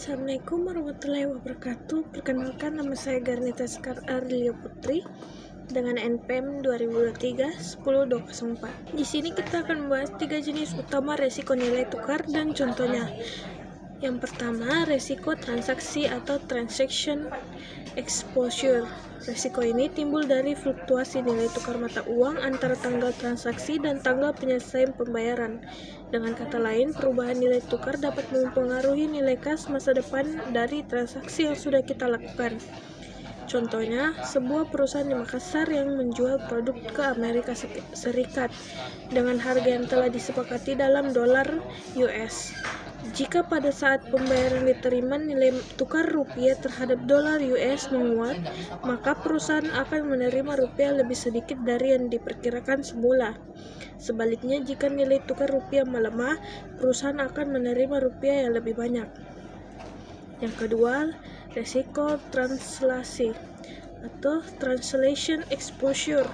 Assalamualaikum warahmatullahi wabarakatuh. Perkenalkan, nama saya Garnita Sekar Arlia Putri dengan NPM 2023-10204. Di sini kita akan membahas 3 jenis utama resiko nilai tukar dan contohnya. Yang pertama, resiko transaksi atau transaction exposure. Resiko ini timbul dari fluktuasi nilai tukar mata uang antara tanggal transaksi dan tanggal penyelesaian pembayaran. Dengan kata lain, perubahan nilai tukar dapat mempengaruhi nilai kas masa depan dari transaksi yang sudah kita lakukan. Contohnya, sebuah perusahaan di Makassar yang menjual produk ke Amerika Serikat dengan harga yang telah disepakati dalam dolar US. Jika pada saat pembayaran diterima nilai tukar rupiah terhadap dolar US menguat, maka perusahaan akan menerima rupiah lebih sedikit dari yang diperkirakan semula. Sebaliknya, jika nilai tukar rupiah melemah, perusahaan akan menerima rupiah yang lebih banyak. Yang kedua, resiko translasi atau translation exposure.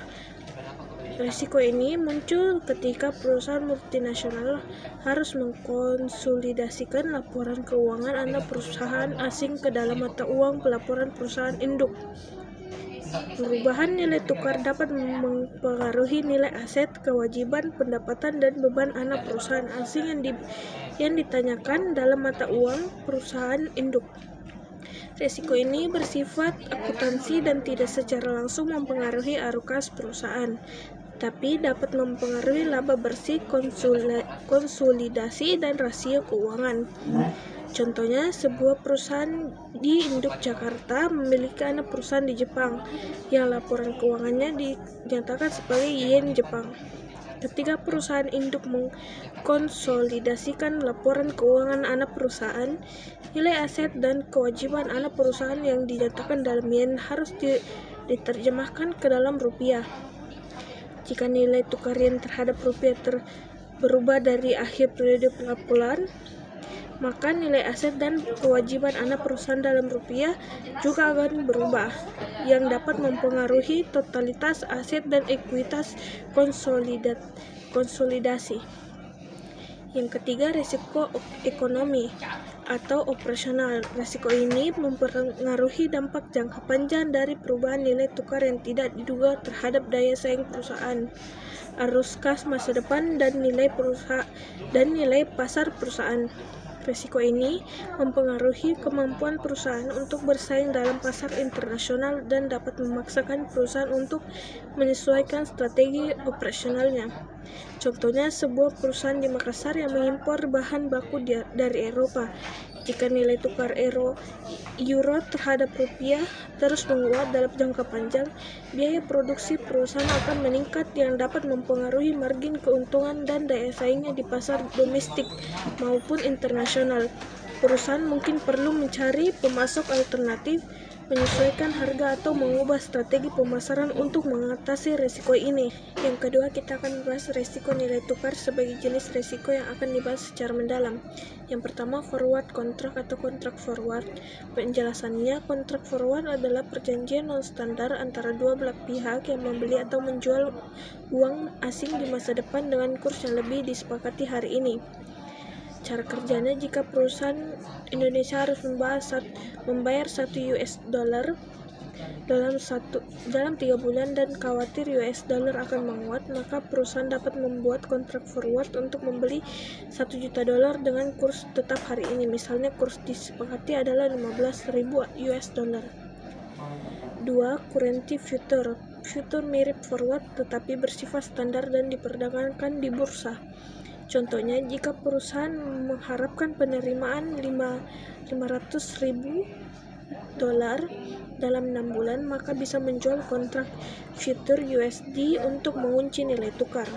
Risiko ini muncul ketika perusahaan multinasional harus mengkonsolidasikan laporan keuangan anak perusahaan asing ke dalam mata uang pelaporan perusahaan induk. Perubahan nilai tukar dapat mempengaruhi nilai aset, kewajiban, pendapatan, dan beban anak perusahaan asing yang ditanyakan dalam mata uang perusahaan induk. Risiko ini bersifat akuntansi dan tidak secara langsung mempengaruhi arus kas perusahaan, tapi dapat mempengaruhi laba bersih, konsolidasi, dan rasio keuangan. Contohnya, sebuah perusahaan di induk Jakarta memiliki anak perusahaan di Jepang yang laporan keuangannya dinyatakan sebagai yen Jepang. Ketika perusahaan induk mengkonsolidasikan laporan keuangan anak perusahaan, nilai aset dan kewajiban anak perusahaan yang dinyatakan dalam yen harus diterjemahkan ke dalam rupiah. Jika nilai tukar yen terhadap rupiah berubah dari akhir periode pelaporan, maka nilai aset dan kewajiban anak perusahaan dalam rupiah juga akan berubah, yang dapat mempengaruhi totalitas aset dan ekuitas konsolidasi. Yang ketiga, risiko ekonomi atau operasional. Risiko ini mempengaruhi dampak jangka panjang dari perubahan nilai tukar yang tidak diduga terhadap daya saing perusahaan, arus kas masa depan, dan nilai pasar perusahaan. Risiko ini mempengaruhi kemampuan perusahaan untuk bersaing dalam pasar internasional dan dapat memaksakan perusahaan untuk menyesuaikan strategi operasionalnya. Contohnya, sebuah perusahaan di Makassar yang mengimpor bahan baku dari Eropa. Jika nilai tukar euro terhadap rupiah terus menguat dalam jangka panjang, biaya produksi perusahaan akan meningkat yang dapat mempengaruhi margin keuntungan dan daya saingnya di pasar domestik maupun internasional. Perusahaan mungkin perlu mencari pemasok alternatif, menyesuaikan harga, atau mengubah strategi pemasaran untuk mengatasi risiko ini. Yang kedua, kita akan membahas risiko nilai tukar sebagai jenis risiko yang akan dibahas secara mendalam. Yang pertama, forward contract atau kontrak forward. Penjelasannya, kontrak forward adalah perjanjian non-standar antara dua belah pihak yang membeli atau menjual uang asing di masa depan dengan kurs yang lebih disepakati hari ini. Cara kerjanya, jika perusahaan Indonesia harus membayar 1 US dollar dalam 3 bulan dan khawatir US dollar akan menguat, maka perusahaan dapat membuat kontrak forward untuk membeli 1 juta dolar dengan kurs tetap hari ini. Misalnya kurs disepakati adalah 15.000 US dollar. 2. Currency future. Future mirip forward tetapi bersifat standar dan diperdagangkan di bursa. Contohnya, jika perusahaan mengharapkan penerimaan 500.000 dolar dalam 6 bulan, maka bisa menjual kontrak future USD untuk mengunci nilai tukar.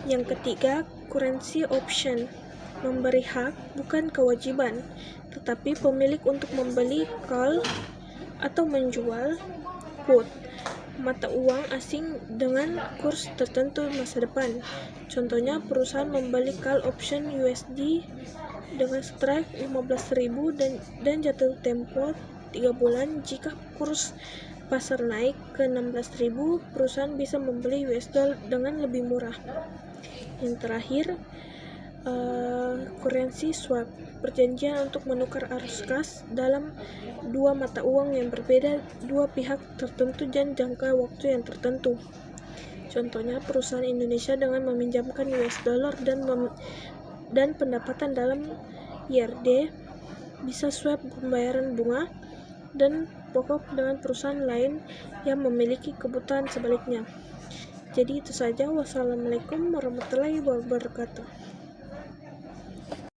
Yang ketiga, currency option. Memberi hak, bukan kewajiban, tetapi pemilik untuk membeli call atau menjual put mata uang asing dengan kurs tertentu masa depan. Contohnya, perusahaan membeli call option USD dengan strike 15.000 dan jatuh tempo 3 bulan. Jika kurs pasar naik ke 16.000, perusahaan bisa membeli US dollar dengan lebih murah. Yang terakhir, Currency swap, perjanjian untuk menukar arus kas dalam dua mata uang yang berbeda dua pihak tertentu dan jangka waktu yang tertentu. Contohnya, perusahaan Indonesia dengan meminjamkan US dollar dan pendapatan dalam IRD bisa swap pembayaran bunga dan pokok dengan perusahaan lain yang memiliki kebutuhan sebaliknya. Jadi itu saja. Wassalamualaikum warahmatullahi wabarakatuh.